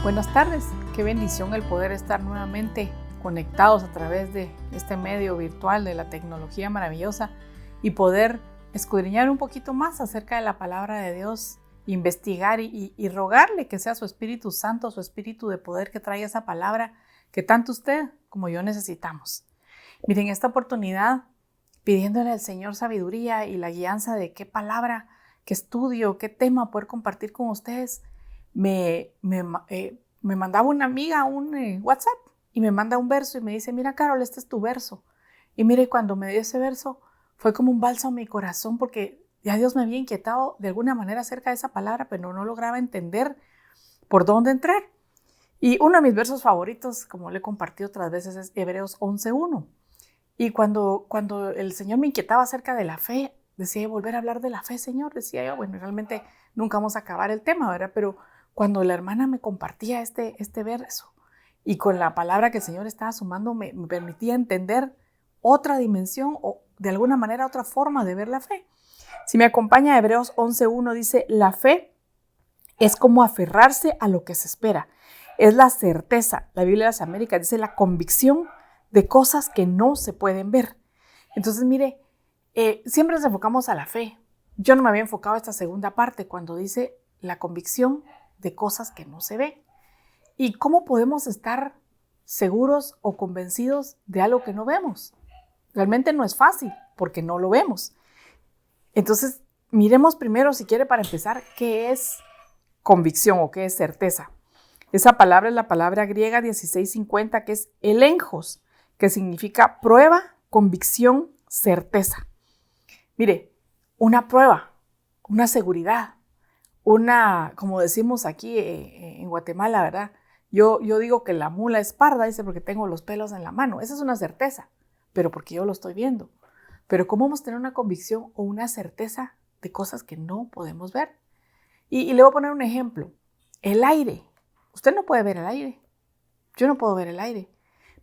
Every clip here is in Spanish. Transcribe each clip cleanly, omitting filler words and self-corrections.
Buenas tardes, qué bendición el poder estar nuevamente conectados a través de este medio virtual de la tecnología maravillosa y poder escudriñar un poquito más acerca de la palabra de Dios, investigar y rogarle que sea su Espíritu Santo, su Espíritu de poder que traiga esa palabra que tanto usted como yo necesitamos. Miren, esta oportunidad pidiéndole al Señor sabiduría y la guianza de qué palabra, qué estudio, qué tema poder compartir con ustedes. Me mandaba una amiga un WhatsApp y me manda un verso y me dice, mira Carol, este es tu verso. Y mire, cuando me dio ese verso fue como un bálsamo a mi corazón porque ya Dios me había inquietado de alguna manera acerca de esa palabra, pero no lograba entender por dónde entrar. Y uno de mis versos favoritos, como le he compartido otras veces, es Hebreos 11:1. Y cuando el Señor me inquietaba acerca de la fe, decía, volver a hablar de la fe, Señor, decía yo, bueno, realmente nunca vamos a acabar el tema, ¿verdad? Pero cuando la hermana me compartía este verso y con la palabra que el Señor estaba sumando, me permitía entender otra dimensión o de alguna manera otra forma de ver la fe. Si me acompaña Hebreos 11:1 dice, la fe es como aferrarse a lo que se espera. Es la certeza, la Biblia de las Américas dice la convicción de cosas que no se pueden ver. Entonces, mire, siempre nos enfocamos a la fe. Yo no me había enfocado a esta segunda parte cuando dice la convicción de cosas que no se ven. ¿Y cómo podemos estar seguros o convencidos de algo que no vemos? Realmente no es fácil porque no lo vemos. Entonces, miremos primero, si quiere, para empezar, qué es convicción o qué es certeza. Esa palabra es la palabra griega 1650, que es elenjos, que significa prueba, convicción, certeza. Mire, una prueba, una seguridad, como decimos aquí en Guatemala, ¿verdad? Yo digo que la mula es parda, dice, porque tengo los pelos en la mano. Esa es una certeza, pero porque yo lo estoy viendo. Pero ¿cómo vamos a tener una convicción o una certeza de cosas que no podemos ver? Y le voy a poner un ejemplo. El aire. Usted no puede ver el aire. Yo no puedo ver el aire.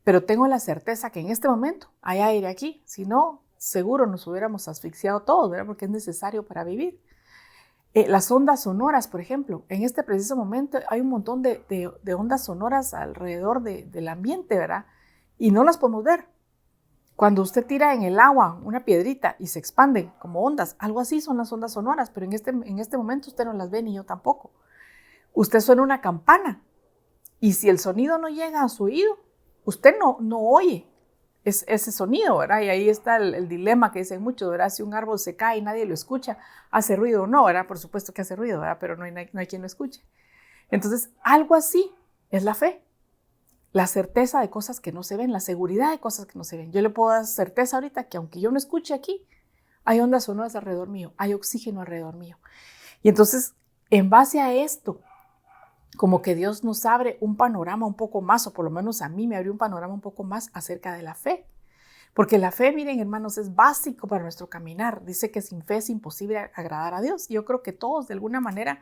Pero tengo la certeza que en este momento hay aire aquí. Si no, seguro nos hubiéramos asfixiado todos, ¿verdad? Porque es necesario para vivir. Las ondas sonoras, por ejemplo. En este preciso momento hay un montón de ondas sonoras alrededor del ambiente, ¿verdad? Y no las podemos ver. Cuando usted tira en el agua una piedrita y se expande como ondas, algo así son las ondas sonoras, pero en este momento usted no las ve ni yo tampoco. Usted suena una campana y si el sonido no llega a su oído, usted no oye ese sonido, ¿verdad? Y ahí está el dilema que dicen muchos, ¿verdad? Si un árbol se cae y nadie lo escucha, ¿hace ruido o no, verdad? Por supuesto que hace ruido, ¿verdad? Pero no hay quien lo escuche. Entonces, algo así es la fe. La certeza de cosas que no se ven, la seguridad de cosas que no se ven. Yo le puedo dar certeza ahorita que aunque yo no escuche aquí, hay ondas sonoras alrededor mío, hay oxígeno alrededor mío. Y entonces, en base a esto, como que Dios nos abre un panorama un poco más, o por lo menos a mí me abrió un panorama un poco más acerca de la fe. Porque la fe, miren hermanos, es básico para nuestro caminar. Dice que sin fe es imposible agradar a Dios. Y yo creo que todos de alguna manera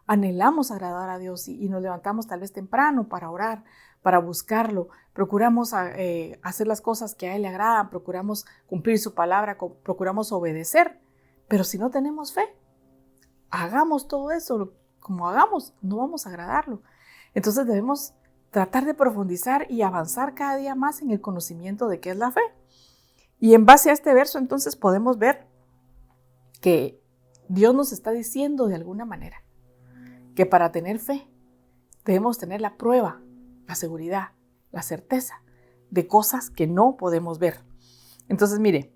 anhelamos agradar a Dios y nos levantamos tal vez temprano para orar, para buscarlo. Procuramos hacer las cosas que a Él le agradan, procuramos cumplir su palabra, procuramos obedecer. Pero si no tenemos fe, hagamos todo eso como hagamos, no vamos a agradarlo. Entonces debemos tratar de profundizar y avanzar cada día más en el conocimiento de qué es la fe. Y en base a este verso entonces podemos ver que Dios nos está diciendo de alguna manera que para tener fe debemos tener la prueba, la seguridad, la certeza de cosas que no podemos ver. Entonces mire,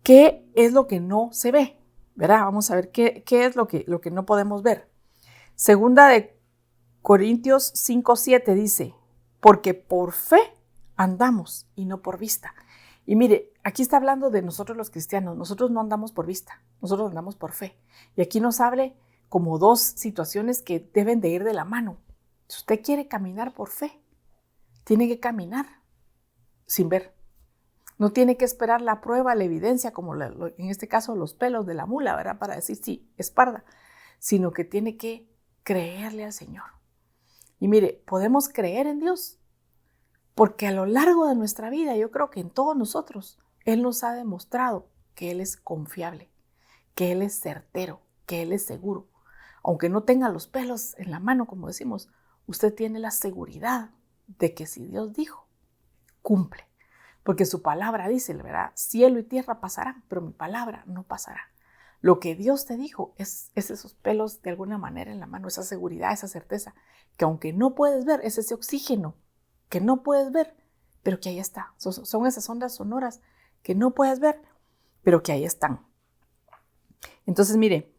¿qué es lo que no se ve? ¿Verdad? Vamos a ver qué es lo que no podemos ver. Segunda de Corintios 5:7 dice, porque por fe andamos y no por vista. Y mire, aquí está hablando de nosotros los cristianos. Nosotros no andamos por vista, nosotros andamos por fe. Y aquí nos habla como dos situaciones que deben de ir de la mano. Si usted quiere caminar por fe, tiene que caminar sin ver. No tiene que esperar la prueba, la evidencia, como en este caso los pelos de la mula, ¿verdad? Para decir sí, es parda, sino que tiene que creerle al Señor. Y mire, podemos creer en Dios, porque a lo largo de nuestra vida, yo creo que en todos nosotros, Él nos ha demostrado que Él es confiable, que Él es certero, que Él es seguro. aunque no tenga los pelos en la mano, como decimos, usted tiene la seguridad de que si Dios dijo, cumple. Porque su palabra dice, ¿verdad? Cielo y tierra pasarán, pero mi palabra no pasará. Lo que Dios te dijo es esos pelos de alguna manera en la mano, esa seguridad, esa certeza, que aunque no puedes ver, es ese oxígeno que no puedes ver, pero que ahí está. Son esas ondas sonoras que no puedes ver, pero que ahí están. Entonces, mire,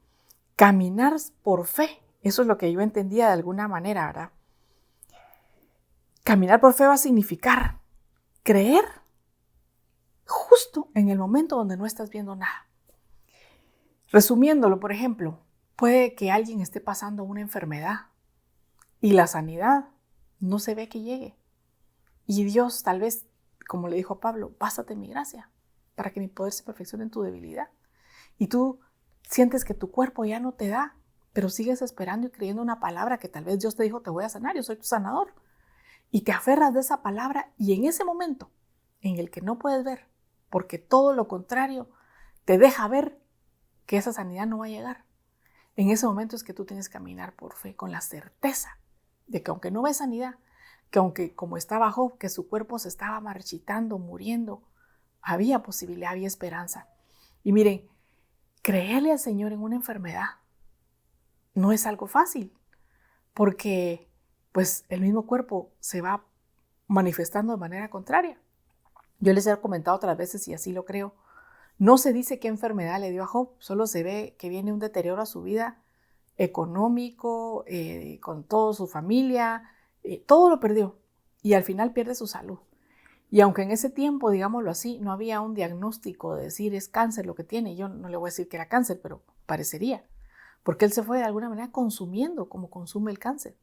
caminar por fe, eso es lo que yo entendía de alguna manera, ¿verdad? Caminar por fe va a significar creer justo en el momento donde no estás viendo nada. Resumiéndolo, por ejemplo, puede que alguien esté pasando una enfermedad y la sanidad no se ve que llegue. Y Dios tal vez, como le dijo a Pablo, bástate en mi gracia para que mi poder se perfeccione en tu debilidad. Y tú sientes que tu cuerpo ya no te da, pero sigues esperando y creyendo una palabra que tal vez Dios te dijo, te voy a sanar, yo soy tu sanador. Y te aferras de esa palabra y en ese momento en el que no puedes ver, porque todo lo contrario te deja ver que esa sanidad no va a llegar. En ese momento es que tú tienes que caminar por fe con la certeza de que aunque no ves sanidad, que aunque como estaba Job, que su cuerpo se estaba marchitando, muriendo, había posibilidad, había esperanza. Y miren, creerle al Señor en una enfermedad no es algo fácil, porque pues el mismo cuerpo se va manifestando de manera contraria. Yo les he comentado otras veces y así lo creo. No se dice qué enfermedad le dio a Job, solo se ve que viene un deterioro a su vida económico, con toda su familia, todo lo perdió y al final pierde su salud. Y aunque en ese tiempo, digámoslo así, no había un diagnóstico de decir es cáncer lo que tiene, yo no le voy a decir que era cáncer, pero parecería, porque él se fue de alguna manera consumiendo como consume el cáncer.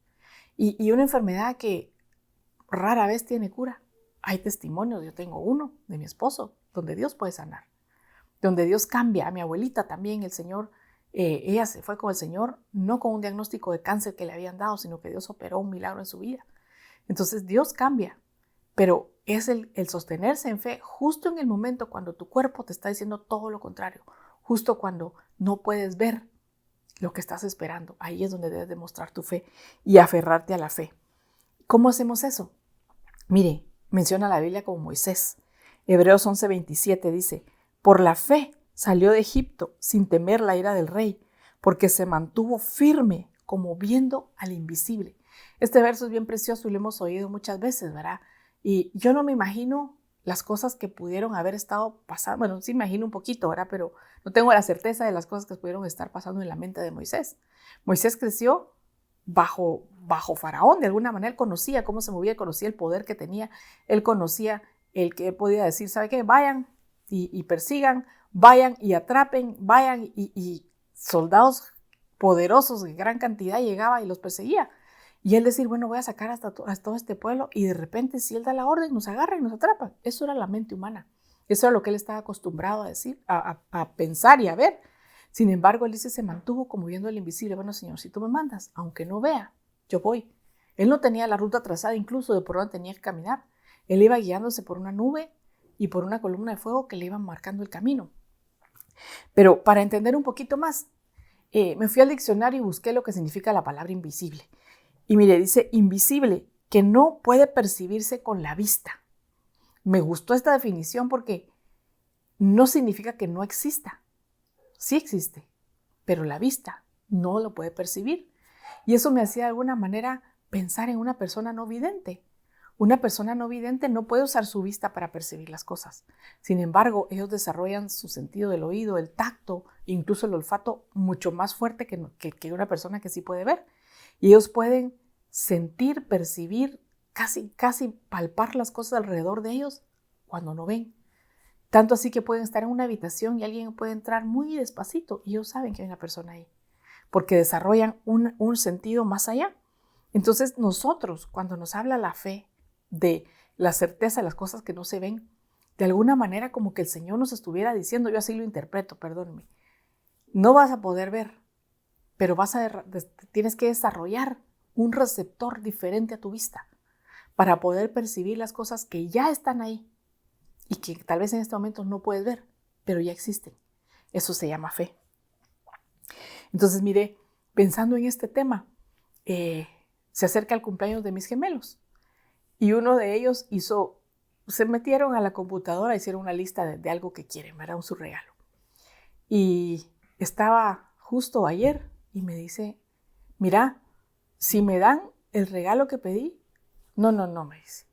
Y una enfermedad que rara vez tiene cura. Hay testimonios, yo tengo uno de mi esposo, donde Dios puede sanar, donde Dios cambia. A mi abuelita también, el Señor, ella se fue con el Señor, no con un diagnóstico de cáncer que le habían dado, sino que Dios operó un milagro en su vida. Entonces Dios cambia, pero es el sostenerse en fe justo en el momento cuando tu cuerpo te está diciendo todo lo contrario, justo cuando no puedes ver lo que estás esperando. Ahí es donde debes demostrar tu fe y aferrarte a la fe. ¿Cómo hacemos eso? Mire, menciona la Biblia como Moisés. Hebreos 11:27 dice, por la fe salió de Egipto sin temer la ira del rey, porque se mantuvo firme como viendo al invisible. Este verso es bien precioso y lo hemos oído muchas veces, ¿verdad? Y yo no me imagino las cosas que pudieron haber estado pasando. Bueno, sí me imagino un poquito, ¿verdad? Pero no tengo la certeza de las cosas que pudieron estar pasando en la mente de Moisés. Moisés creció bajo Faraón, de alguna manera. Él conocía cómo se movía, él conocía el poder que tenía, él conocía el que él podía decir, ¿sabe qué? Vayan y persigan, vayan y atrapen, vayan y soldados poderosos de gran cantidad llegaba y los perseguía. Y él decir, bueno, voy a sacar hasta todo este pueblo y de repente si él da la orden nos agarran y nos atrapan. Eso era la mente humana. Eso era lo que él estaba acostumbrado a decir, a pensar y a ver. Sin embargo, él dice, se mantuvo como viendo el invisible. Bueno, Señor, si tú me mandas, aunque no vea, yo voy. Él no tenía la ruta trazada incluso de por dónde tenía que caminar. Él iba guiándose por una nube y por una columna de fuego que le iban marcando el camino. Pero para entender un poquito más, me fui al diccionario y busqué lo que significa la palabra invisible. Y mire, dice invisible, que no puede percibirse con la vista. Me gustó esta definición porque no significa que no exista. Sí existe, pero la vista no lo puede percibir. Y eso me hacía de alguna manera pensar en una persona no vidente. Una persona no vidente no puede usar su vista para percibir las cosas. Sin embargo, ellos desarrollan su sentido del oído, el tacto, incluso el olfato mucho más fuerte que una persona que sí puede ver. Y ellos pueden sentir, percibir, casi palpar las cosas alrededor de ellos cuando no ven. Tanto así que pueden estar en una habitación y alguien puede entrar muy despacito y ellos saben que hay una persona ahí, porque desarrollan un sentido más allá. Entonces nosotros, cuando nos habla la fe de la certeza de las cosas que no se ven, de alguna manera como que el Señor nos estuviera diciendo, yo así lo interpreto, perdónenme, no vas a poder ver, pero tienes que desarrollar un receptor diferente a tu vista para poder percibir las cosas que ya están ahí y que tal vez en este momento no puedes ver, pero ya existen. Eso se llama fe. Entonces, mire, pensando en este tema, se acerca el cumpleaños de mis gemelos y uno de ellos se metieron a la computadora, hicieron una lista de algo que quieren, ¿verdad? Su regalo. Y estaba justo ayer y me dice, mira, si me dan el regalo que pedí, no, me dice,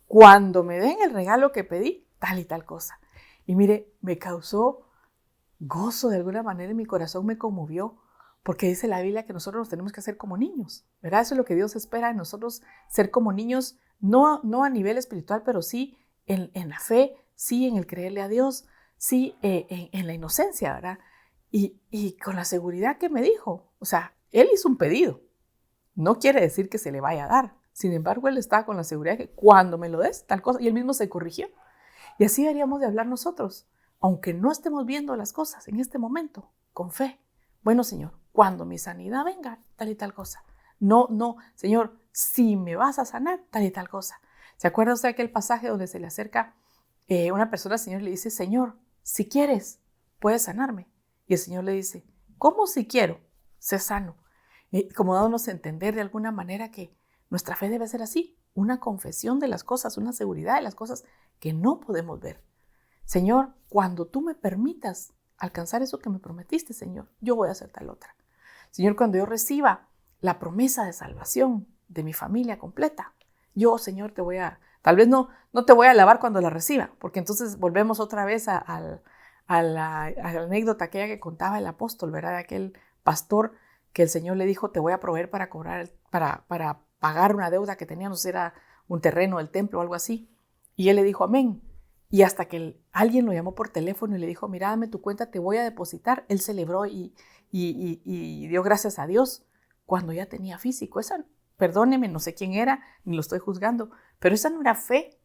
cuando me den el regalo que pedí, tal y tal cosa. Y mire, me causó gozo de alguna manera en mi corazón, me conmovió, porque dice la Biblia que nosotros nos tenemos que hacer como niños, ¿verdad? Eso es lo que Dios espera de nosotros, ser como niños, no a nivel espiritual, pero sí en la fe, sí en el creerle a Dios, sí en la inocencia, ¿verdad? Y con la seguridad que me dijo, o sea, él hizo un pedido, no quiere decir que se le vaya a dar, sin embargo, él estaba con la seguridad de que cuando me lo des, tal cosa, y él mismo se corrigió. Y así deberíamos de hablar nosotros, aunque no estemos viendo las cosas en este momento, con fe. Bueno, Señor, cuando mi sanidad venga, tal y tal cosa. No, Señor, si me vas a sanar, tal y tal cosa. ¿Se acuerda usted de aquel pasaje donde se le acerca una persona al Señor y le dice, Señor, si quieres, puedes sanarme? Y el Señor le dice, ¿cómo si quiero? Sé sano. Como dándonos a entender de alguna manera que nuestra fe debe ser así, una confesión de las cosas, una seguridad de las cosas que no podemos ver. Señor, cuando tú me permitas alcanzar eso que me prometiste, Señor, yo voy a hacer tal otra. Señor, cuando yo reciba la promesa de salvación de mi familia completa, yo, Señor, tal vez no te voy a alabar cuando la reciba, porque entonces volvemos otra vez a la anécdota aquella que contaba el apóstol, ¿verdad? De aquel pastor que el Señor le dijo, te voy a proveer para pagar una deuda que tenía, no sé si era un terreno del templo o algo así. Y él le dijo, amén. Y hasta que alguien lo llamó por teléfono y le dijo, mira, dame tu cuenta, te voy a depositar. Él celebró y dio gracias a Dios cuando ya tenía físico. Esa, perdóneme, no sé quién era, ni lo estoy juzgando, pero esa no era fe.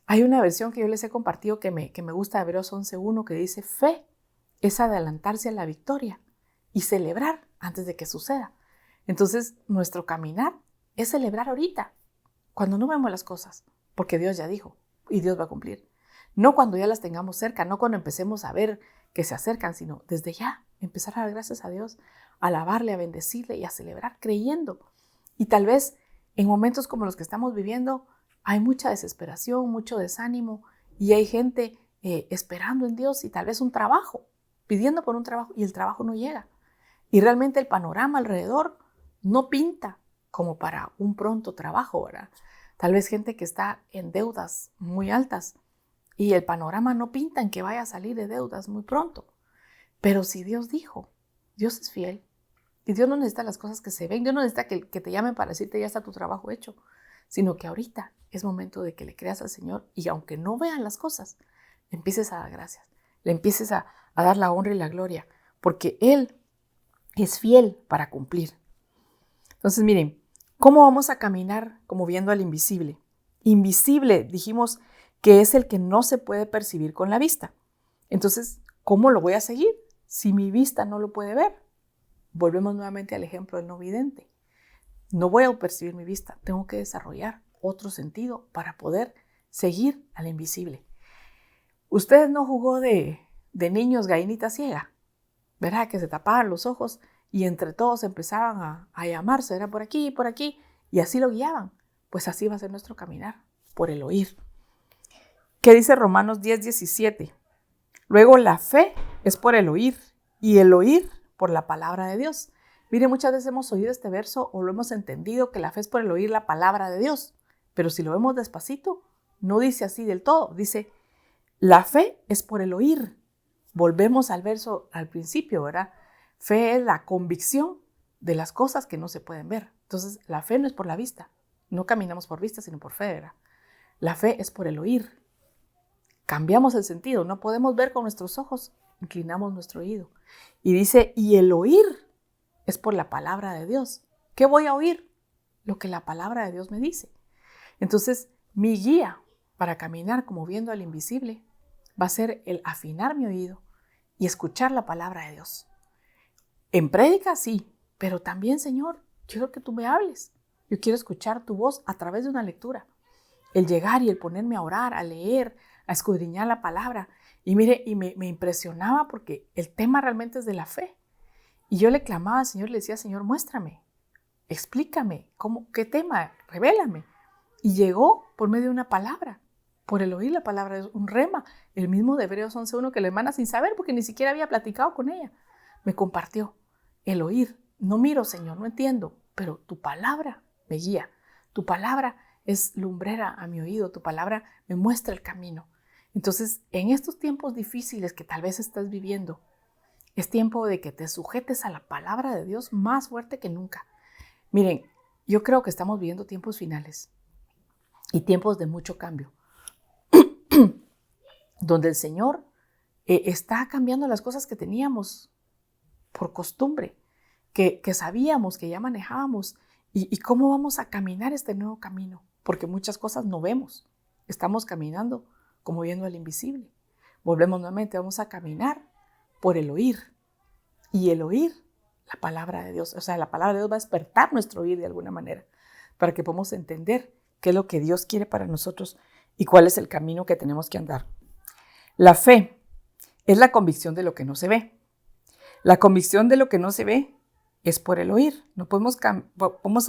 Hay una versión que yo les he compartido que me gusta de Hebreos 11:1 que dice, fe es adelantarse a la victoria y celebrar antes de que suceda. Entonces, nuestro caminar es celebrar ahorita, cuando no vemos las cosas, porque Dios ya dijo y Dios va a cumplir. No cuando ya las tengamos cerca, no cuando empecemos a ver que se acercan, sino desde ya empezar a dar gracias a Dios, a alabarle, a bendecirle y a celebrar creyendo. Y tal vez en momentos como los que estamos viviendo hay mucha desesperación, mucho desánimo y hay gente esperando en Dios y tal vez un trabajo, pidiendo por un trabajo y el trabajo no llega. Y realmente el panorama alrededor no pinta como para un pronto trabajo, ¿verdad? Tal vez gente que está en deudas muy altas y el panorama no pinta en que vaya a salir de deudas muy pronto. Pero si Dios dijo, Dios es fiel y Dios no necesita las cosas que se ven, Dios no necesita que te llamen para decirte ya está tu trabajo hecho, sino que ahorita es momento de que le creas al Señor y aunque no vean las cosas, le empieces a dar gracias, le empieces a dar la honra y la gloria, porque Él es fiel para cumplir. Entonces, miren, ¿cómo vamos a caminar como viendo al invisible? Invisible, dijimos que es el que no se puede percibir con la vista. Entonces, ¿cómo lo voy a seguir si mi vista no lo puede ver? Volvemos nuevamente al ejemplo del no vidente. No voy a percibir mi vista, tengo que desarrollar otro sentido para poder seguir al invisible. ¿Ustedes no jugó de niños gallinita ciega? ¿Verdad? Que se tapaban los ojos y entre todos empezaban a llamarse, era por aquí, y así lo guiaban. Pues así va a ser nuestro caminar, por el oír. ¿Qué dice Romanos 10:17? Luego la fe es por el oír y el oír por la palabra de Dios. Mire, muchas veces hemos oído este verso o lo hemos entendido que la fe es por el oír la palabra de Dios, pero si lo vemos despacito, no dice así del todo, dice la fe es por el oír. Volvemos al verso al principio, ¿verdad? Fe es la convicción de las cosas que no se pueden ver. Entonces, la fe no es por la vista. No caminamos por vista, sino por fe, ¿verdad? La fe es por el oír. Cambiamos el sentido. No podemos ver con nuestros ojos. Inclinamos nuestro oído. Y dice, y el oír es por la palabra de Dios. ¿Qué voy a oír? Lo que la palabra de Dios me dice. Entonces, mi guía para caminar como viendo al invisible va a ser el afinar mi oído y escuchar la palabra de Dios. En prédica sí, pero también, Señor, quiero que tú me hables. Yo quiero escuchar tu voz a través de una lectura. El llegar y el ponerme a orar, a leer, a escudriñar la palabra. Y mire, me impresionaba porque el tema realmente es de la fe. Y yo le clamaba al Señor, le decía, Señor, muéstrame, explícame, qué tema, revélame. Y llegó por medio de una palabra, por el oír la palabra, un rema, el mismo de Hebreos 11:1 que la hermana sin saber, porque ni siquiera había platicado con ella, me compartió el oír. No miro, Señor, no entiendo, pero tu palabra me guía, tu palabra es lumbrera a mi oído, tu palabra me muestra el camino. Entonces, en estos tiempos difíciles que tal vez estás viviendo, es tiempo de que te sujetes a la palabra de Dios más fuerte que nunca. Miren, yo creo que estamos viviendo tiempos finales y tiempos de mucho cambio, donde el Señor está cambiando las cosas que teníamos por costumbre, que sabíamos, que ya manejábamos, y cómo vamos a caminar este nuevo camino, porque muchas cosas no vemos, estamos caminando como viendo al invisible. Volvemos nuevamente, vamos a caminar por el oír, y el oír la palabra de Dios, o sea, la palabra de Dios va a despertar nuestro oír de alguna manera, para que podamos entender qué es lo que Dios quiere para nosotros y cuál es el camino que tenemos que andar. La fe es la convicción de lo que no se ve. La convicción de lo que no se ve es por el oír. No podemos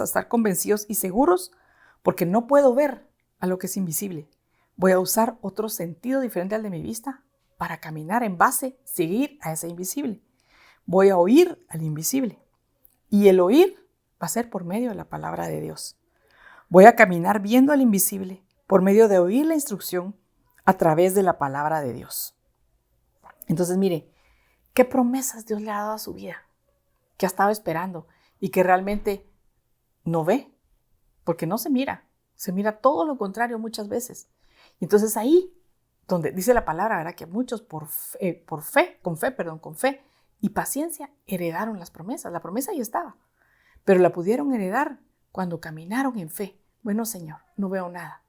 estar convencidos y seguros porque no puedo ver a lo que es invisible. Voy a usar otro sentido diferente al de mi vista para caminar en base, seguir a ese invisible. Voy a oír al invisible. Y el oír va a ser por medio de la palabra de Dios. Voy a caminar viendo al invisible por medio de oír la instrucción a través de la palabra de Dios. Entonces, mire, ¿qué promesas Dios le ha dado a su vida? Que ha estado esperando y que realmente no ve, porque no se mira todo lo contrario muchas veces. Y entonces ahí, donde dice la palabra, ¿verdad? Que muchos con fe y paciencia heredaron las promesas. La promesa ya estaba, pero la pudieron heredar cuando caminaron en fe. Bueno, Señor, no veo nada.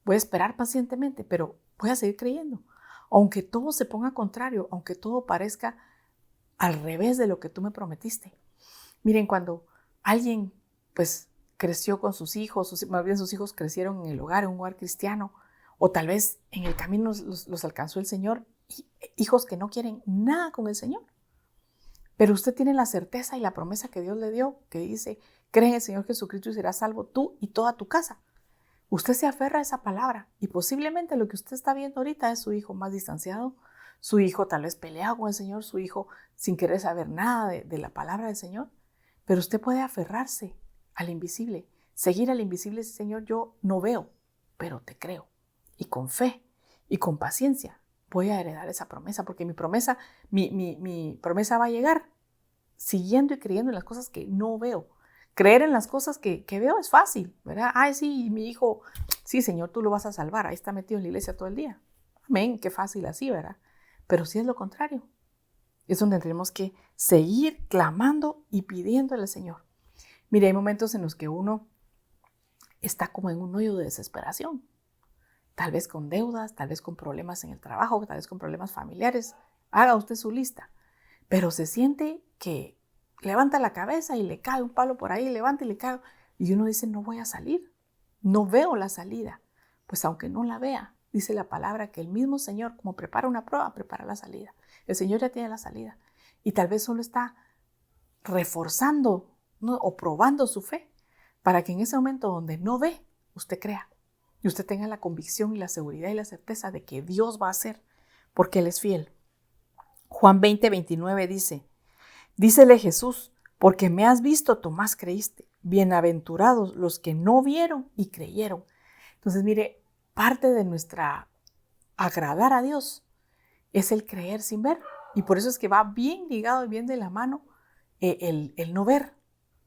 Voy a esperar pacientemente, pero voy a seguir creyendo. Aunque todo se ponga contrario, aunque todo parezca al revés de lo que tú me prometiste. Miren, cuando alguien pues creció con sus hijos, más bien sus hijos crecieron en el hogar, en un hogar cristiano, o tal vez en el camino los alcanzó el Señor, hijos que no quieren nada con el Señor. Pero usted tiene la certeza y la promesa que Dios le dio, que dice, cree en el Señor Jesucristo y serás salvo tú y toda tu casa. Usted se aferra a esa palabra y posiblemente lo que usted está viendo ahorita es su hijo más distanciado, su hijo tal vez peleado con el Señor, su hijo sin querer saber nada de la palabra del Señor. Pero usted puede aferrarse al invisible, seguir al invisible, Señor, yo no veo, pero te creo. Y con fe y con paciencia voy a heredar esa promesa, porque mi promesa va a llegar siguiendo y creyendo en las cosas que no veo. Creer en las cosas que veo es fácil, ¿verdad? Ay, sí, mi hijo, sí, Señor, tú lo vas a salvar, ahí está metido en la iglesia todo el día. Amén, qué fácil así, ¿verdad? Pero si es lo contrario, es donde tenemos que seguir clamando y pidiéndole al Señor. Mire, hay momentos en los que uno está como en un hoyo de desesperación, tal vez con deudas, tal vez con problemas en el trabajo, tal vez con problemas familiares. Haga usted su lista, pero se siente que levanta la cabeza y le cae un palo por ahí, levanta y le cae, y uno dice, no voy a salir, no veo la salida. Pues aunque no la vea, dice la palabra que el mismo Señor, como prepara una prueba, prepara la salida. El Señor ya tiene la salida y tal vez solo está reforzando, ¿no? O probando su fe para que en ese momento donde no ve, usted crea y usted tenga la convicción y la seguridad y la certeza de que Dios va a hacer porque Él es fiel. Juan 20:29 dice, dícele Jesús, porque me has visto, tú más creíste. Bienaventurados los que no vieron y creyeron. Entonces, mire, parte de nuestra agradar a Dios es el creer sin ver. Y por eso es que va bien ligado y bien de la mano el no ver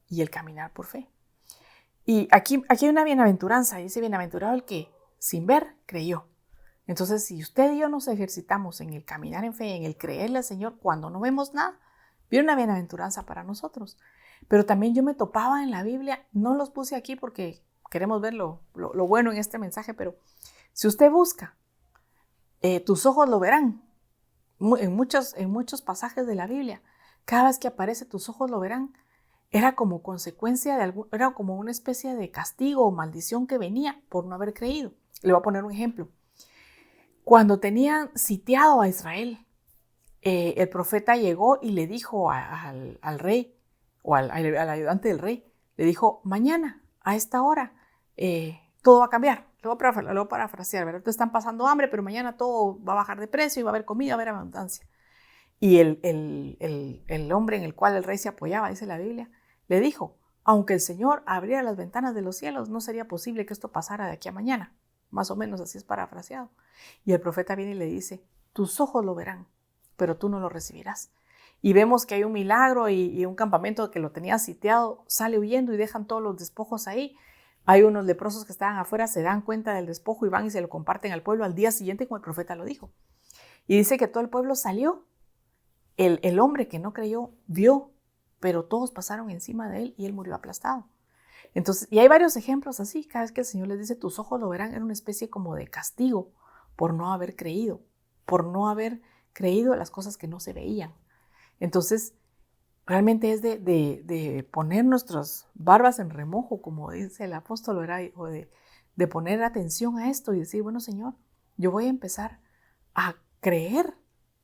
y el caminar por fe. Y aquí hay una bienaventuranza. Dice, bienaventurado el que sin ver creyó. Entonces, si usted y yo nos ejercitamos en el caminar en fe, en el creerle al Señor cuando no vemos nada, viene una bienaventuranza para nosotros. Pero también yo me topaba en la Biblia, no los puse aquí porque queremos ver lo bueno en este mensaje, pero si usted busca, tus ojos lo verán. En muchos pasajes de la Biblia, cada vez que aparece tus ojos lo verán, era como consecuencia era como una especie de castigo o maldición que venía por no haber creído. Le voy a poner un ejemplo. Cuando tenían sitiado a Israel, el profeta llegó y le dijo al rey, o al ayudante del rey, le dijo, mañana a esta hora todo va a cambiar. Lo voy a parafrasear, ¿verdad? Te están pasando hambre, pero mañana todo va a bajar de precio y va a haber comida, va a haber abundancia. Y el hombre en el cual el rey se apoyaba, dice la Biblia, le dijo, aunque el Señor abriera las ventanas de los cielos, no sería posible que esto pasara de aquí a mañana. Más o menos así es parafraseado. Y el profeta viene y le dice, tus ojos lo verán, pero tú no lo recibirás. Y vemos que hay un milagro y un campamento que lo tenía sitiado sale huyendo y dejan todos los despojos ahí. Hay unos leprosos que estaban afuera, se dan cuenta del despojo y van y se lo comparten al pueblo al día siguiente como el profeta lo dijo. Y dice que todo el pueblo salió. El hombre que no creyó vio, pero todos pasaron encima de él y él murió aplastado. Entonces, y hay varios ejemplos así. Cada vez que el Señor les dice, tus ojos lo verán, era una especie como de castigo por no haber creído las cosas que no se veían. Entonces, realmente es de poner nuestras barbas en remojo, como dice el apóstol, o de poner atención a esto y decir, bueno, Señor, yo voy a empezar a creer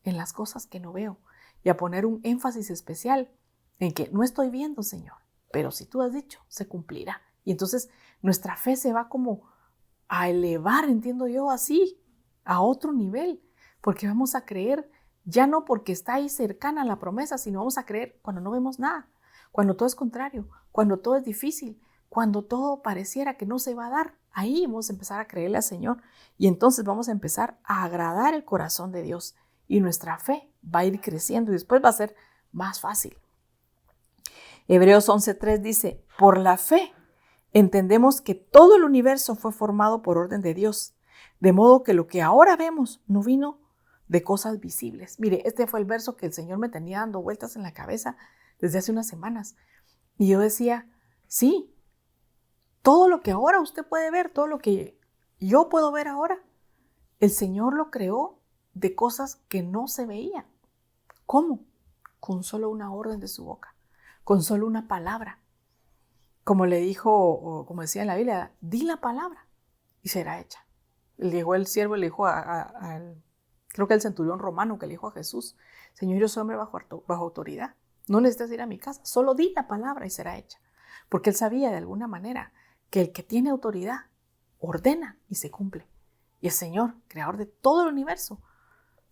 en las cosas que no veo y a poner un énfasis especial en que no estoy viendo, Señor, pero si tú has dicho, se cumplirá. Y entonces nuestra fe se va como a elevar, entiendo yo, así, a otro nivel, porque vamos a creer ya no porque está ahí cercana la promesa, sino vamos a creer cuando no vemos nada, cuando todo es contrario, cuando todo es difícil, cuando todo pareciera que no se va a dar. Ahí vamos a empezar a creerle al Señor y entonces vamos a empezar a agradar el corazón de Dios y nuestra fe va a ir creciendo y después va a ser más fácil. Hebreos 11:3 dice, por la fe entendemos que todo el universo fue formado por orden de Dios, de modo que lo que ahora vemos no vino de cosas visibles. Mire, este fue el verso que el Señor me tenía dando vueltas en la cabeza desde hace unas semanas. Y yo decía, sí, todo lo que ahora usted puede ver, todo lo que yo puedo ver ahora, el Señor lo creó de cosas que no se veían. ¿Cómo? Con solo una orden de su boca, con solo una palabra. Como le dijo, o como decía en la Biblia, di la palabra y será hecha. Llegó el siervo y le dijo creo que el centurión romano que le dijo a Jesús, Señor, yo soy hombre bajo autoridad. No necesitas ir a mi casa, solo di la palabra y será hecha. Porque él sabía de alguna manera que el que tiene autoridad ordena y se cumple. Y el Señor, creador de todo el universo,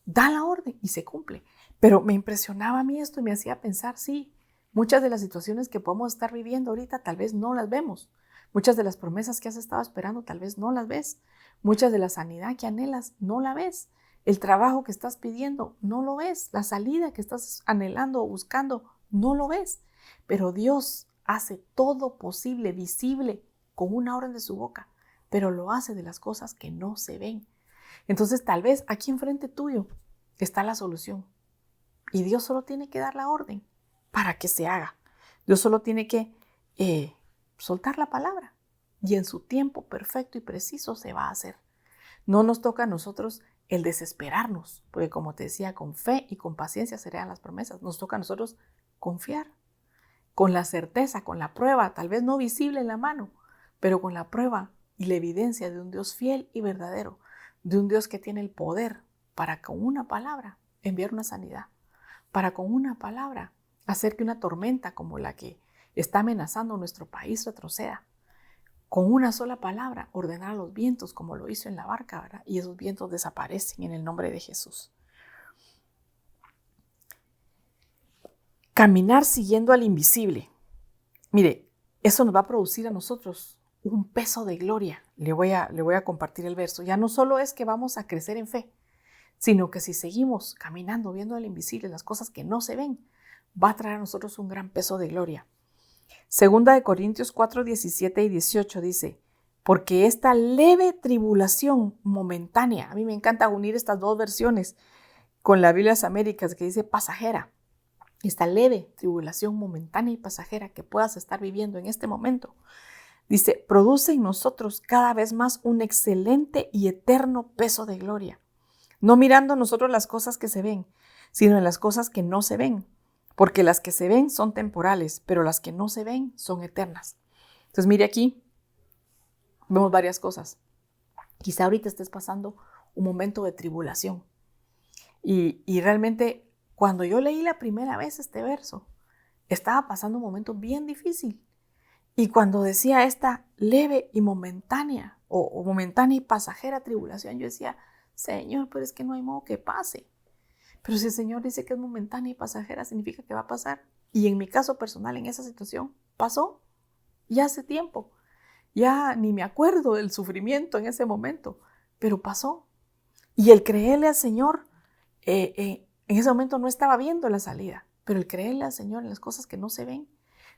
da la orden y se cumple. Pero me impresionaba a mí esto y me hacía pensar, sí, muchas de las situaciones que podemos estar viviendo ahorita tal vez no las vemos. Muchas de las promesas que has estado esperando tal vez no las ves. Muchas de la sanidad que anhelas no la ves. El trabajo que estás pidiendo no lo ves. La salida que estás anhelando o buscando no lo ves. Pero Dios hace todo posible, visible, con una orden de su boca. Pero lo hace de las cosas que no se ven. Entonces tal vez aquí enfrente tuyo está la solución. Y Dios solo tiene que dar la orden para que se haga. Dios solo tiene que soltar la palabra. Y en su tiempo perfecto y preciso se va a hacer. No nos toca a nosotros el desesperarnos, porque como te decía, con fe y con paciencia serán las promesas. Nos toca a nosotros confiar, con la certeza, con la prueba, tal vez no visible en la mano, pero con la prueba y la evidencia de un Dios fiel y verdadero, de un Dios que tiene el poder para con una palabra enviar una sanidad, para con una palabra hacer que una tormenta como la que está amenazando nuestro país retroceda. Con una sola palabra ordenar a los vientos como lo hizo en la barca, ¿verdad? Y esos vientos desaparecen en el nombre de Jesús. Caminar siguiendo al invisible. Mire, eso nos va a producir a nosotros un peso de gloria. Le voy a compartir el verso. Ya no solo es que vamos a crecer en fe, sino que si seguimos caminando, viendo al invisible, las cosas que no se ven, va a traer a nosotros un gran peso de gloria. Segunda de Corintios 4, 17 y 18 dice, porque esta leve tribulación momentánea, a mí me encanta unir estas dos versiones con la Biblia de las Américas que dice pasajera, esta leve tribulación momentánea y pasajera que puedas estar viviendo en este momento, dice, produce en nosotros cada vez más un excelente y eterno peso de gloria, no mirando nosotros las cosas que se ven, sino en las cosas que no se ven. Porque las que se ven son temporales, pero las que no se ven son eternas. Entonces, mire aquí, vemos varias cosas. Quizá ahorita estés pasando un momento de tribulación y realmente cuando yo leí la primera vez este verso, estaba pasando un momento bien difícil. Y cuando decía esta leve y momentánea o momentánea y pasajera tribulación, yo decía, Señor, pero es que no hay modo que pase. Pero si el Señor dice que es momentánea y pasajera, significa que va a pasar. Y en mi caso personal, en esa situación, pasó ya hace tiempo. Ya ni me acuerdo del sufrimiento en ese momento, pero pasó. Y el creerle al Señor, en ese momento no estaba viendo la salida, pero el creerle al Señor en las cosas que no se ven,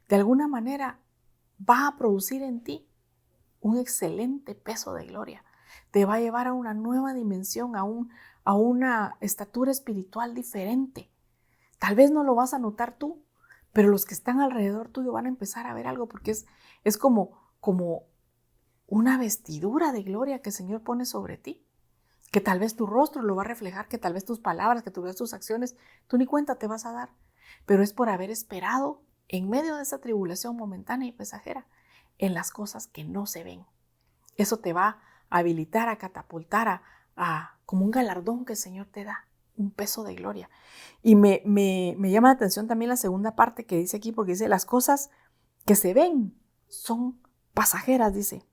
de alguna manera va a producir en ti un excelente peso de gloria. Te va a llevar a una nueva dimensión, a una estatura espiritual diferente. Tal vez no lo vas a notar tú, pero los que están alrededor tuyo van a empezar a ver algo, porque es como una vestidura de gloria que el Señor pone sobre ti. Que tal vez tu rostro lo va a reflejar, que tal vez tus palabras, que tal vez tus acciones, tú ni cuenta te vas a dar. Pero es por haber esperado en medio de esa tribulación momentánea y pasajera en las cosas que no se ven. Eso te va a habilitar, a catapultar, como un galardón que el Señor te da, un peso de gloria. Y me llama la atención también la segunda parte que dice aquí, porque dice, las cosas que se ven son pasajeras, dice.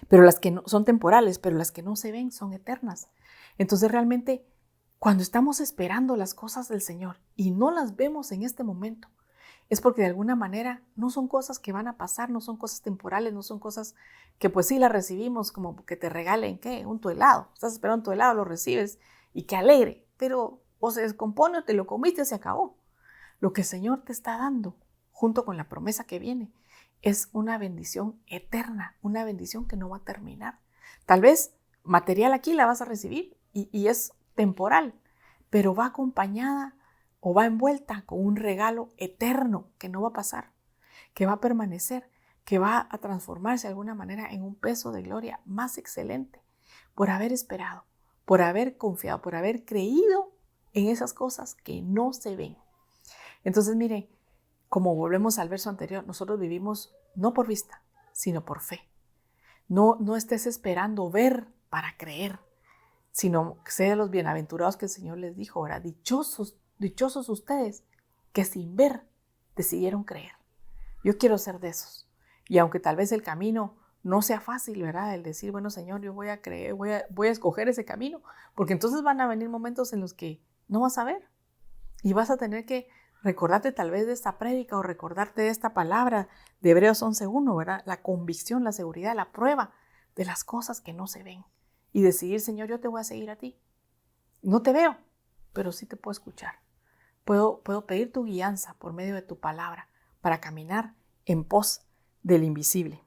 Pero las que no, son temporales, pero las que no se ven son eternas. Entonces realmente cuando estamos esperando las cosas del Señor y no las vemos en este momento, es porque de alguna manera no son cosas que van a pasar, no son cosas temporales, no son cosas que pues sí las recibimos como que te regalen, ¿qué? Tu helado. Estás esperando tu helado, lo recibes y qué alegre, pero o se descompone o te lo comiste y se acabó. Lo que el Señor te está dando junto con la promesa que viene es una bendición eterna, una bendición que no va a terminar. Tal vez material aquí la vas a recibir y es temporal, pero va acompañada o va envuelta con un regalo eterno que no va a pasar, que va a permanecer, que va a transformarse de alguna manera en un peso de gloria más excelente por haber esperado, por haber confiado, por haber creído en esas cosas que no se ven. Entonces, miren, como volvemos al verso anterior, nosotros vivimos no por vista, sino por fe. No estés esperando ver para creer, sino sé de los bienaventurados que el Señor les dijo, ¿verdad? Dichosos ustedes que sin ver decidieron creer. Yo quiero ser de esos. Y aunque tal vez el camino no sea fácil, ¿verdad? El decir, bueno, Señor, yo voy a creer, voy a escoger ese camino, porque entonces van a venir momentos en los que no vas a ver y vas a tener que recordarte tal vez de esta prédica o recordarte de esta palabra de Hebreos 11:1, ¿verdad? La convicción, la seguridad, la prueba de las cosas que no se ven. Y decidir, Señor, yo te voy a seguir a ti. No te veo, pero sí te puedo escuchar. Puedo pedir tu guianza por medio de tu palabra para caminar en pos del invisible.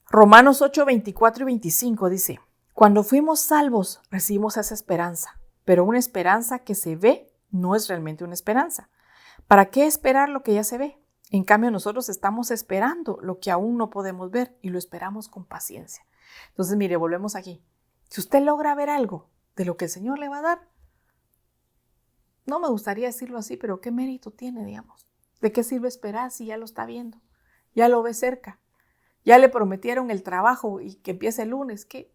Romanos 8:24 y 25 dice, cuando fuimos salvos recibimos esa esperanza, pero una esperanza que se ve no es realmente una esperanza. ¿Para qué esperar lo que ya se ve? En cambio, nosotros estamos esperando lo que aún no podemos ver y lo esperamos con paciencia. Entonces, mire, volvemos aquí. Si usted logra ver algo de lo que el Señor le va a dar, no me gustaría decirlo así, pero ¿qué mérito tiene, digamos? ¿De qué sirve esperar si ya lo está viendo? Ya lo ve cerca. Ya le prometieron el trabajo y que empiece el lunes. ¿Qué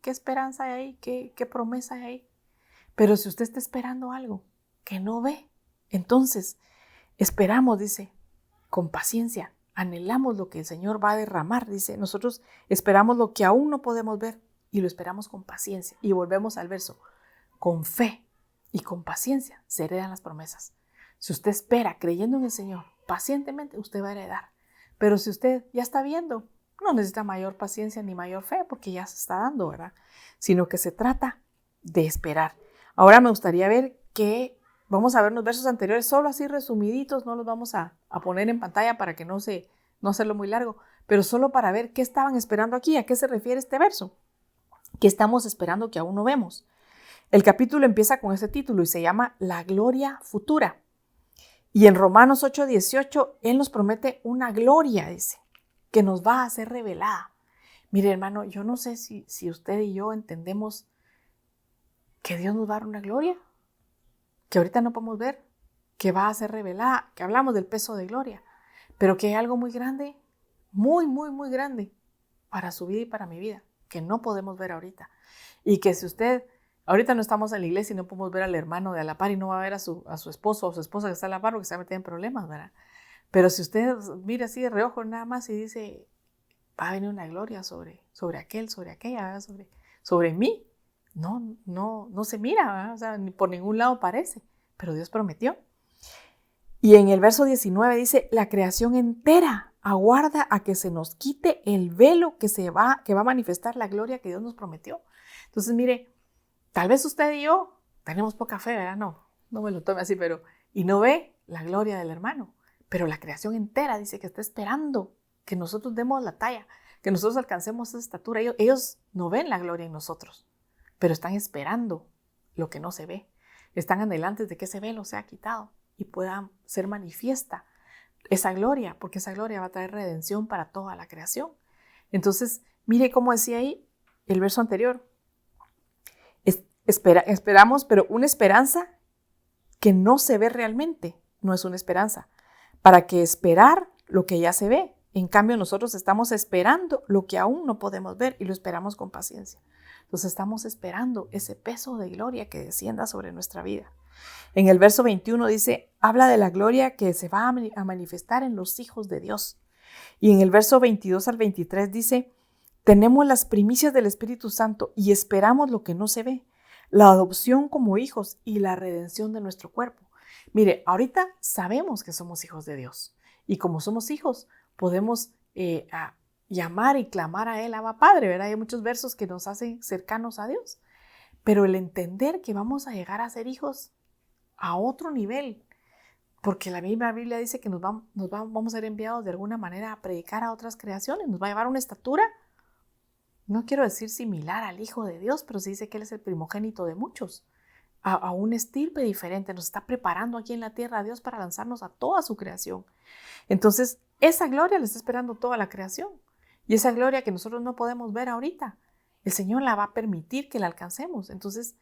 esperanza hay ahí? ¿Qué promesa hay ahí? Pero si usted está esperando algo que no ve, entonces esperamos, dice, con paciencia. Anhelamos lo que el Señor va a derramar, dice. Nosotros esperamos lo que aún no podemos ver y lo esperamos con paciencia. Y volvemos al verso. Con fe y con paciencia se heredan las promesas. Si usted espera creyendo en el Señor, pacientemente usted va a heredar. Pero si usted ya está viendo, no necesita mayor paciencia ni mayor fe porque ya se está dando, ¿verdad? Sino que se trata de esperar. Ahora me gustaría ver vamos a ver los versos anteriores, solo así resumiditos, no los vamos a poner en pantalla para que no hacerlo muy largo, pero solo para ver qué estaban esperando aquí, a qué se refiere este verso, qué estamos esperando que aún no vemos. El capítulo empieza con este título y se llama La gloria futura. Y en Romanos 8:18, Él nos promete una gloria, dice, que nos va a ser revelada. Mire, hermano, yo no sé si usted y yo entendemos que Dios nos va a dar una gloria, que ahorita no podemos ver, que va a ser revelada, que hablamos del peso de gloria, pero que hay algo muy grande, muy, muy, muy grande para su vida y para mi vida, que no podemos ver ahorita. Y que si usted ahorita no estamos en la iglesia y no podemos ver al hermano de a la par y no va a ver a su esposo o su esposa que está a la par porque se va a meter en problemas, ¿verdad? Pero si usted mira así de reojo nada más y dice, va a venir una gloria sobre aquel, sobre aquella, ¿verdad? Sobre mí, no se mira, ¿verdad? O sea, ni por ningún lado parece, pero Dios prometió. Y en el verso 19 dice, la creación entera aguarda a que se nos quite el velo que va a manifestar la gloria que Dios nos prometió. Entonces, mire, tal vez usted y yo tenemos poca fe, ¿verdad? No me lo tome así, pero, y no ve la gloria del hermano. Pero la creación entera dice que está esperando que nosotros demos la talla, que nosotros alcancemos esa estatura. Ellos no ven la gloria en nosotros, pero están esperando lo que no se ve. Están anhelantes de que ese velo sea quitado y pueda ser manifiesta esa gloria, porque esa gloria va a traer redención para toda la creación. Entonces, mire cómo decía ahí el verso anterior. Esperamos, pero una esperanza que no se ve realmente no es una esperanza. ¿Para qué esperar lo que ya se ve? En cambio, nosotros estamos esperando lo que aún no podemos ver y lo esperamos con paciencia. Entonces estamos esperando ese peso de gloria que descienda sobre nuestra vida. En el verso 21 dice, habla de la gloria que se va a manifestar en los hijos de Dios. Y en el verso 22 al 23 dice, tenemos las primicias del Espíritu Santo y esperamos lo que no se ve, la adopción como hijos y la redención de nuestro cuerpo. Mire, ahorita sabemos que somos hijos de Dios y como somos hijos podemos llamar y clamar a Él, Abba Padre, ¿verdad? Hay muchos versos que nos hacen cercanos a Dios, pero el entender que vamos a llegar a ser hijos a otro nivel, porque la misma Biblia dice que vamos a ser enviados de alguna manera a predicar a otras creaciones, nos va a llevar a una estatura, no quiero decir similar al Hijo de Dios, pero sí dice que Él es el primogénito de muchos, a un estirpe diferente, nos está preparando aquí en la tierra a Dios para lanzarnos a toda su creación. Entonces, esa gloria la está esperando toda la creación, y esa gloria que nosotros no podemos ver ahorita, el Señor la va a permitir que la alcancemos. Entonces,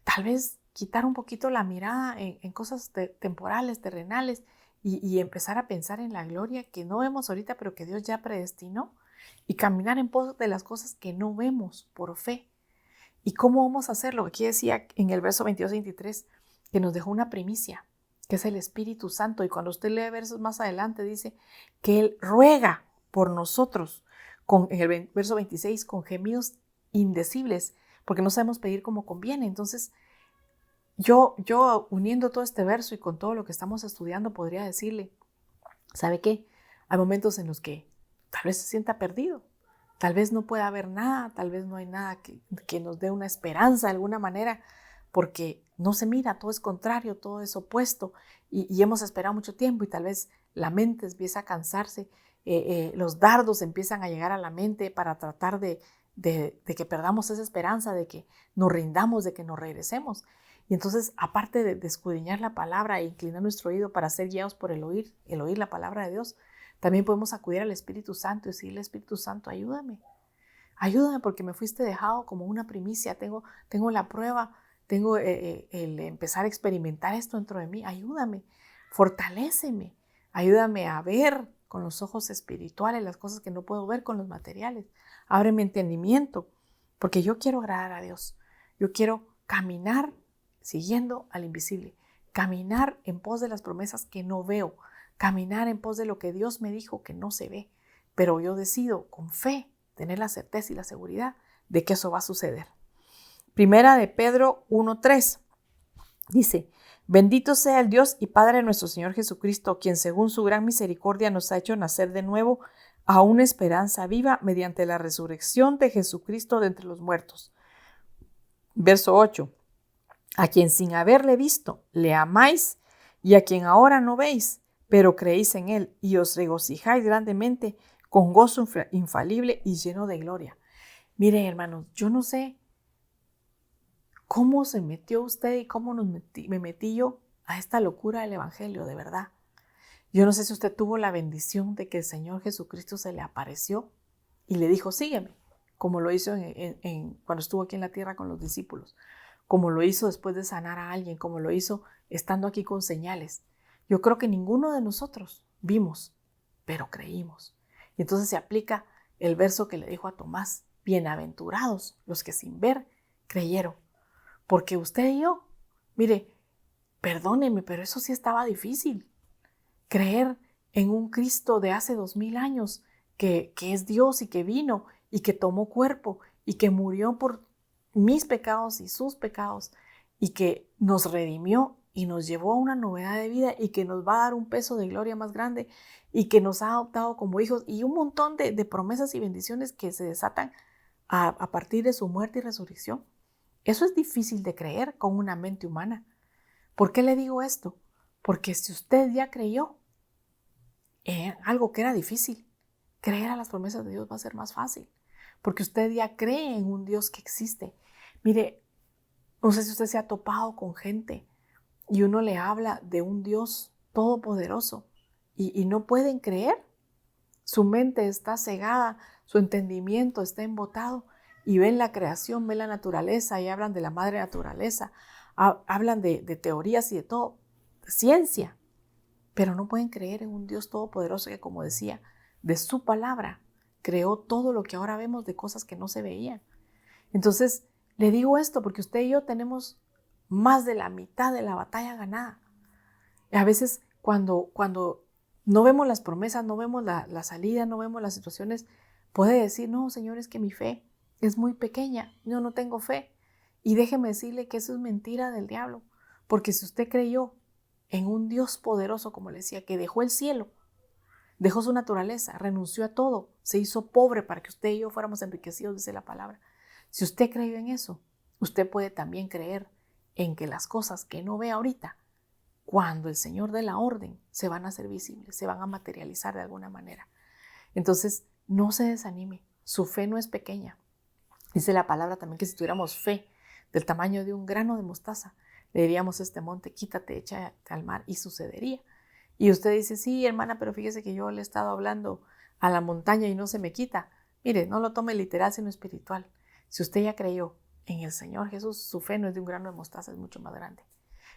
tal vez quitar un poquito la mirada en cosas temporales, terrenales, y empezar a pensar en la gloria que no vemos ahorita, pero que Dios ya predestinó, y caminar en pos de las cosas que no vemos por fe. ¿Y cómo vamos a hacerlo? Aquí decía en el verso 22-23 que nos dejó una primicia, que es el Espíritu Santo. Y cuando usted lee versos más adelante, dice que Él ruega por nosotros, en el verso 26, con gemidos indecibles, porque no sabemos pedir como conviene. Entonces, yo uniendo todo este verso y con todo lo que estamos estudiando, podría decirle, ¿sabe qué? Hay momentos en los que tal vez se sienta perdido, tal vez no pueda haber nada, tal vez no hay nada que nos dé una esperanza de alguna manera, porque no se mira, todo es contrario, todo es opuesto, y hemos esperado mucho tiempo y tal vez la mente empieza a cansarse, los dardos empiezan a llegar a la mente para tratar de que perdamos esa esperanza, de que nos rindamos, de que nos regresemos. Y entonces, aparte de escudriñar la palabra e inclinar nuestro oído para ser guiados por el oír la palabra de Dios, también podemos acudir al Espíritu Santo y decirle, Espíritu Santo, ayúdame porque me fuiste dejado como una primicia, tengo la prueba, tengo el empezar a experimentar esto dentro de mí, ayúdame, fortaléceme, ayúdame a ver con los ojos espirituales las cosas que no puedo ver con los materiales, abre mi entendimiento, porque yo quiero agradar a Dios, yo quiero caminar siguiendo al invisible, caminar en pos de las promesas que no veo, caminar en pos de lo que Dios me dijo que no se ve, pero yo decido con fe tener la certeza y la seguridad de que eso va a suceder. Primera de Pedro 1:3 dice, bendito sea el Dios y Padre de nuestro Señor Jesucristo, quien según su gran misericordia nos ha hecho nacer de nuevo a una esperanza viva mediante la resurrección de Jesucristo de entre los muertos. Verso 8, a quien sin haberle visto le amáis y a quien ahora no veis, pero creéis en Él y os regocijáis grandemente con gozo infalible y lleno de gloria. Miren, hermanos, yo no sé cómo se metió usted y cómo me metí yo a esta locura del Evangelio, de verdad. Yo no sé si usted tuvo la bendición de que el Señor Jesucristo se le apareció y le dijo, sígueme, como lo hizo cuando estuvo aquí en la tierra con los discípulos, como lo hizo después de sanar a alguien, como lo hizo estando aquí con señales. Yo creo que ninguno de nosotros vimos, pero creímos. Y entonces se aplica el verso que le dijo a Tomás, bienaventurados los que sin ver creyeron. porque usted y yo, mire, perdóneme, pero eso sí estaba difícil. Creer en un Cristo de hace 2000 años que es Dios y que vino y que tomó cuerpo y que murió por mis pecados y sus pecados y que nos redimió y nos llevó a una novedad de vida y que nos va a dar un peso de gloria más grande y que nos ha adoptado como hijos y un montón de promesas y bendiciones que se desatan a partir de su muerte y resurrección. Eso es difícil de creer con una mente humana. ¿Por qué le digo esto? Porque si usted ya creyó en algo que era difícil, creer a las promesas de Dios va a ser más fácil. Porque usted ya cree en un Dios que existe. Mire, no sé si usted se ha topado con gente y uno le habla de un Dios todopoderoso y no pueden creer. Su mente está cegada, su entendimiento está embotado y ven la creación, ven la naturaleza y hablan de la madre naturaleza, hablan de teorías y de todo, ciencia, pero no pueden creer en un Dios todopoderoso que, como decía, de su palabra creó todo lo que ahora vemos de cosas que no se veían. Entonces, le digo esto porque usted y yo tenemos más de la mitad de la batalla ganada. A veces cuando no vemos las promesas, no vemos la salida, no vemos las situaciones, puede decir, no, Señor, es que mi fe es muy pequeña, yo no tengo fe. Y déjeme decirle que eso es mentira del diablo, porque si usted creyó en un Dios poderoso, como le decía, que dejó el cielo, dejó su naturaleza, renunció a todo, se hizo pobre para que usted y yo fuéramos enriquecidos, dice la palabra. Si usted creyó en eso, usted puede también creer en que las cosas que no ve ahorita, cuando el Señor dé la orden, se van a hacer visibles, se van a materializar de alguna manera. Entonces, no se desanime, su fe no es pequeña. Dice la palabra también que si tuviéramos fe del tamaño de un grano de mostaza, le diríamos a este monte, quítate, échate al mar, y sucedería. Y usted dice, sí, hermana, pero fíjese que yo le he estado hablando a la montaña y no se me quita. Mire, no lo tome literal, sino espiritual. Si usted ya creyó en el Señor Jesús, su fe no es de un grano de mostaza, es mucho más grande.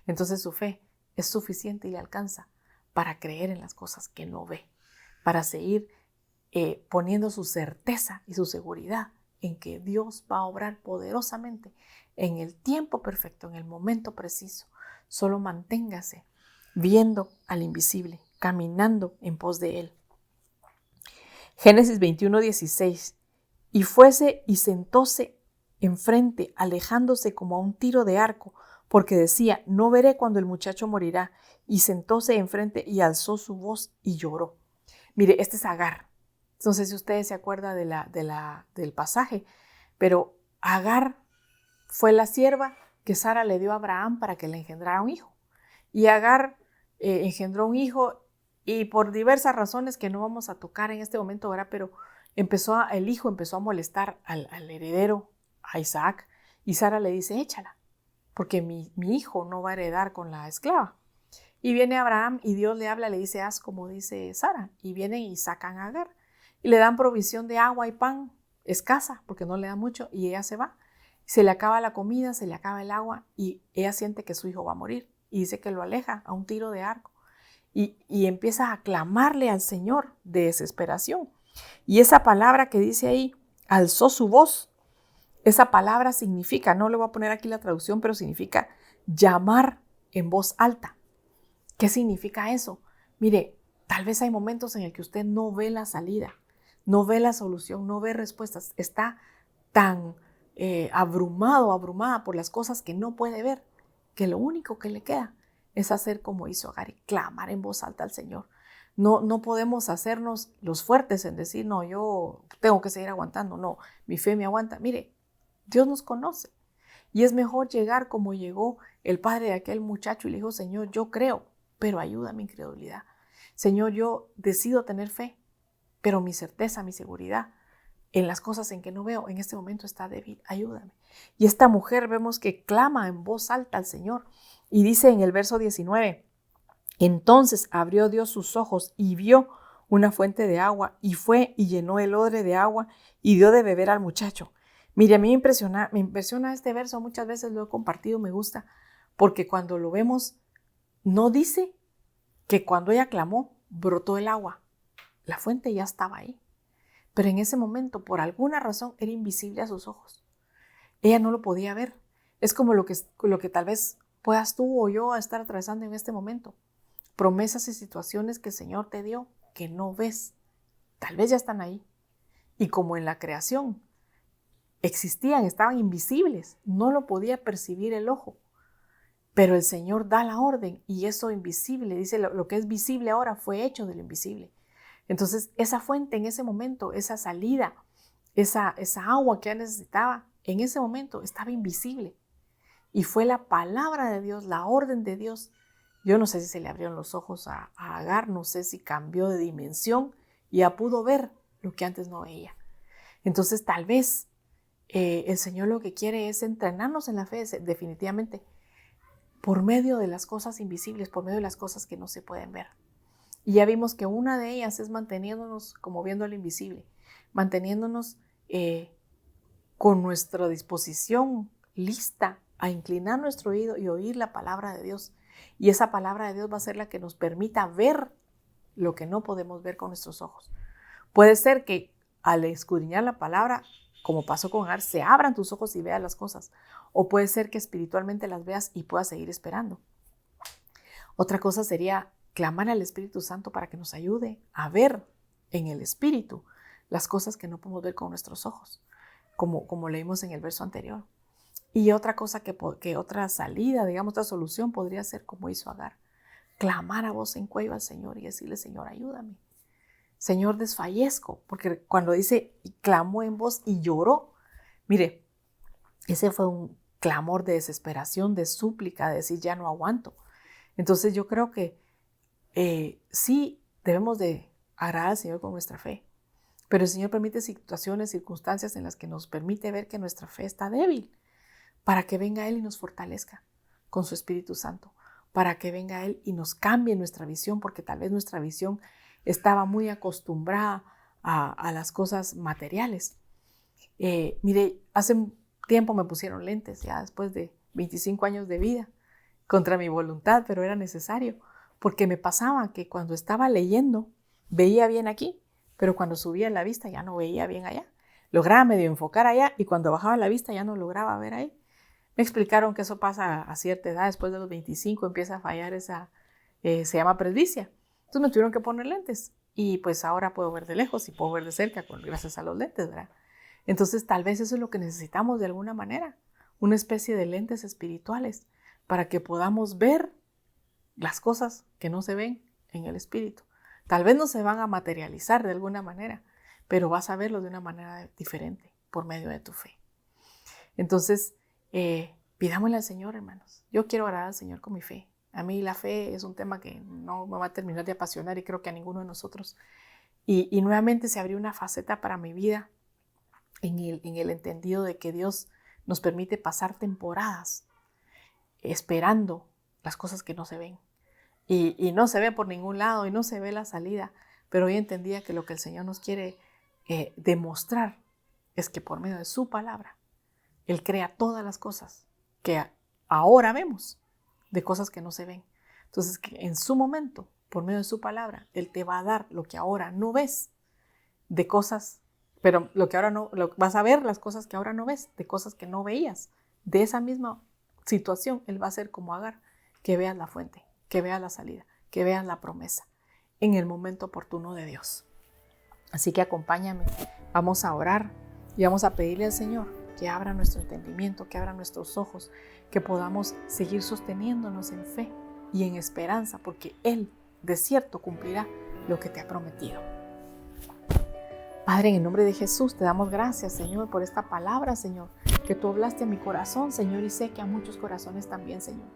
Entonces su fe es suficiente y le alcanza para creer en las cosas que no ve, para seguir poniendo su certeza y su seguridad en que Dios va a obrar poderosamente en el tiempo perfecto, en el momento preciso. Solo manténgase viendo al invisible, caminando en pos de Él. Génesis 21:16. Y fuese y sentóse enfrente, alejándose como a un tiro de arco, porque decía, no veré cuando el muchacho morirá. Y sentóse enfrente y alzó su voz y lloró. Mire, este es Agar. No sé si ustedes se acuerdan del pasaje, pero Agar fue la sierva que Sara le dio a Abraham para que le engendrara un hijo. Y Agar engendró un hijo y por diversas razones que no vamos a tocar en este momento, ¿verdad? Pero el hijo empezó a molestar al heredero, a Isaac, y Sara le dice, échala, porque mi hijo no va a heredar con la esclava. Y viene Abraham y Dios le habla, le dice, haz como dice Sara. Y vienen y sacan a Agar. Y le dan provisión de agua y pan, escasa, porque no le da mucho, y ella se va. Se le acaba la comida, se le acaba el agua, y ella siente que su hijo va a morir. Y dice que lo aleja a un tiro de arco. Y empieza a clamarle al Señor de desesperación. Y esa palabra que dice ahí, alzó su voz, esa palabra significa, no le voy a poner aquí la traducción, pero significa llamar en voz alta. ¿Qué significa eso? Mire, tal vez hay momentos en el que usted no ve la salida, no ve la solución, no ve respuestas. Está tan abrumado, abrumada por las cosas que no puede ver, que lo único que le queda es hacer como hizo Agar y clamar en voz alta al Señor. No podemos hacernos los fuertes en decir, no, yo tengo que seguir aguantando. No, mi fe me aguanta. Mire, Dios nos conoce. Y es mejor llegar como llegó el padre de aquel muchacho y le dijo, Señor, yo creo, pero ayuda a mi incredulidad. Señor, yo decido tener fe, pero mi certeza, mi seguridad en las cosas en que no veo, en este momento está débil, ayúdame. Y esta mujer vemos que clama en voz alta al Señor y dice en el verso 19, entonces abrió Dios sus ojos y vio una fuente de agua y fue y llenó el odre de agua y dio de beber al muchacho. Mire, a mí me impresiona este verso, muchas veces lo he compartido, me gusta, porque cuando lo vemos, no dice que cuando ella clamó, brotó el agua. La fuente ya estaba ahí. Pero en ese momento, por alguna razón, era invisible a sus ojos. Ella no lo podía ver. Es como lo que tal vez puedas tú o yo estar atravesando en este momento. Promesas y situaciones que el Señor te dio que no ves. Tal vez ya están ahí. Y como en la creación existían, estaban invisibles, no lo podía percibir el ojo. Pero el Señor da la orden y eso invisible, dice, lo que es visible ahora fue hecho de lo invisible. Entonces, esa fuente en ese momento, esa salida, esa agua que él necesitaba, en ese momento estaba invisible. Y fue la palabra de Dios, la orden de Dios. Yo no sé si se le abrieron los ojos a Agar, no sé si cambió de dimensión y ya pudo ver lo que antes no veía. Entonces, tal vez el Señor lo que quiere es entrenarnos en la fe, definitivamente, por medio de las cosas invisibles, por medio de las cosas que no se pueden ver. Y ya vimos que una de ellas es manteniéndonos como viendo lo invisible, manteniéndonos con nuestra disposición lista a inclinar nuestro oído y oír la palabra de Dios. Y esa palabra de Dios va a ser la que nos permita ver lo que no podemos ver con nuestros ojos. Puede ser que al escudriñar la palabra, como pasó con Agar, se abran tus ojos y veas las cosas. O puede ser que espiritualmente las veas y puedas seguir esperando. Otra cosa sería clamar al Espíritu Santo para que nos ayude a ver en el Espíritu las cosas que no podemos ver con nuestros ojos, como leímos en el verso anterior. Y otra cosa que otra salida, digamos, otra solución podría ser como hizo Agar. Clamar a voz en cuello al Señor y decirle, Señor, ayúdame. Señor, desfallezco. Porque cuando dice, clamó en voz y lloró, mire, ese fue un clamor de desesperación, de súplica, de decir, ya no aguanto. Entonces yo creo que sí debemos de agradar al Señor con nuestra fe. Pero el Señor permite situaciones, circunstancias en las que nos permite ver que nuestra fe está débil, para que venga Él y nos fortalezca con su Espíritu Santo, para que venga Él y nos cambie nuestra visión, porque tal vez nuestra visión estaba muy acostumbrada a las cosas materiales. Mire, hace un tiempo me pusieron lentes, ya después de 25 años de vida, contra mi voluntad, pero era necesario, porque me pasaba que cuando estaba leyendo veía bien aquí, pero cuando subía la vista ya no veía bien allá. Lograba medio enfocar allá y cuando bajaba la vista ya no lograba ver ahí. Me explicaron que eso pasa a cierta edad, después de los 25 empieza a fallar se llama presbicia. Entonces me tuvieron que poner lentes y pues ahora puedo ver de lejos y puedo ver de cerca gracias a los lentes, ¿verdad? Entonces tal vez eso es lo que necesitamos de alguna manera, una especie de lentes espirituales para que podamos ver las cosas que no se ven en el espíritu. Tal vez no se van a materializar de alguna manera, pero vas a verlo de una manera diferente por medio de tu fe. Entonces, pidámosle al Señor, hermanos. Yo quiero orar al Señor con mi fe. A mí la fe es un tema que no me va a terminar de apasionar y creo que a ninguno de nosotros. Y nuevamente se abrió una faceta para mi vida en el entendido de que Dios nos permite pasar temporadas esperando las cosas que no se ven. Y no se ve por ningún lado y no se ve la salida. Pero hoy entendía que lo que el Señor nos quiere demostrar es que por medio de su palabra, Él crea todas las cosas que ahora vemos, de cosas que no se ven. Entonces, que en su momento, por medio de su palabra, Él te va a dar lo que ahora no ves, de cosas, pero lo que ahora no, vas a ver las cosas que ahora no ves, de cosas que no veías. De esa misma situación, Él va a hacer como Agar, que veas la fuente, que veas la salida, que veas la promesa, en el momento oportuno de Dios. Así que acompáñame, vamos a orar y vamos a pedirle al Señor que abra nuestro entendimiento, que abra nuestros ojos, que podamos seguir sosteniéndonos en fe y en esperanza, porque Él de cierto cumplirá lo que te ha prometido. Padre, en el nombre de Jesús te damos gracias, Señor, por esta palabra, Señor, que tú hablaste a mi corazón, Señor, y sé que a muchos corazones también, Señor.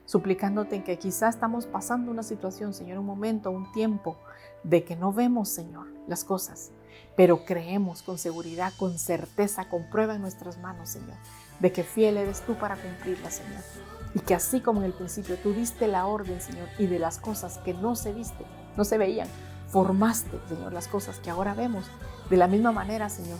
Suplicándote en que quizás estamos pasando una situación, Señor, un momento, un tiempo de que no vemos, Señor, las cosas, pero creemos con seguridad, con certeza, con prueba en nuestras manos, Señor, de que fiel eres tú para cumplirla, Señor. Y que así como en el principio tú diste la orden, Señor, y de las cosas que no se veían, formaste, Señor, las cosas que ahora vemos. De la misma manera, Señor,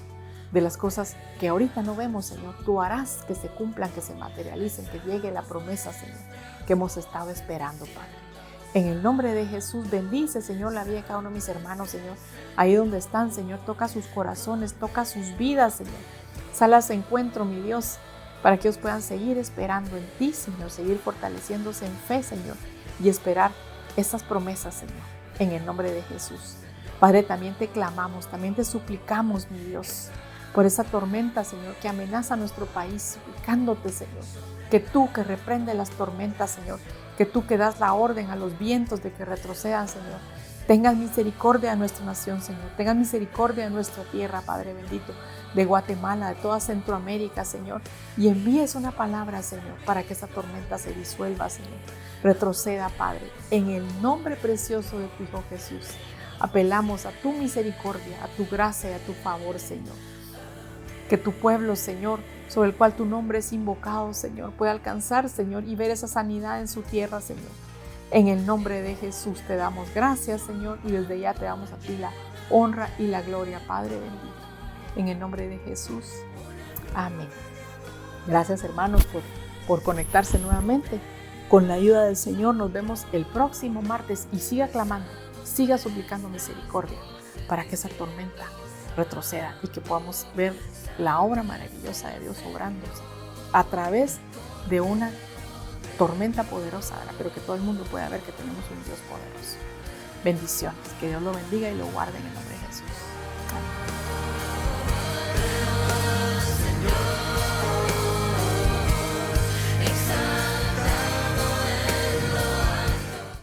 de las cosas que ahorita no vemos, Señor, tú harás que se cumplan, que se materialicen, que llegue la promesa, Señor, que hemos estado esperando, Padre. En el nombre de Jesús, bendice, Señor, la vida de cada uno de mis hermanos, Señor. Ahí donde están, Señor, toca sus corazones, toca sus vidas, Señor. Salas encuentro, mi Dios, para que ellos puedan seguir esperando en ti, Señor, seguir fortaleciéndose en fe, Señor, y esperar estas promesas, Señor, en el nombre de Jesús. Padre, también te clamamos, también te suplicamos, mi Dios, por esa tormenta, Señor, que amenaza a nuestro país, suplicándote, Señor, que tú que reprendes las tormentas, Señor, que tú que das la orden a los vientos de que retrocedan, Señor, tengas misericordia de nuestra nación, Señor, tengas misericordia de nuestra tierra, Padre bendito, de Guatemala, de toda Centroamérica, Señor, y envíes una palabra, Señor, para que esa tormenta se disuelva, Señor, retroceda, Padre, en el nombre precioso de tu Hijo Jesús. Apelamos a tu misericordia, a tu gracia y a tu favor, Señor. Que tu pueblo, Señor, sobre el cual tu nombre es invocado, Señor, pueda alcanzar, Señor, y ver esa sanidad en su tierra, Señor. En el nombre de Jesús te damos gracias, Señor, y desde ya te damos a ti la honra y la gloria, Padre bendito. En el nombre de Jesús. Amén. Gracias, hermanos, por conectarse nuevamente. Con la ayuda del Señor nos vemos el próximo martes y siga clamando, siga suplicando misericordia para que esa tormenta retroceda y que podamos ver la obra maravillosa de Dios obrándose a través de una tormenta poderosa, pero que todo el mundo pueda ver que tenemos un Dios poderoso. Bendiciones, que Dios lo bendiga y lo guarde en el nombre de Jesús. Amén.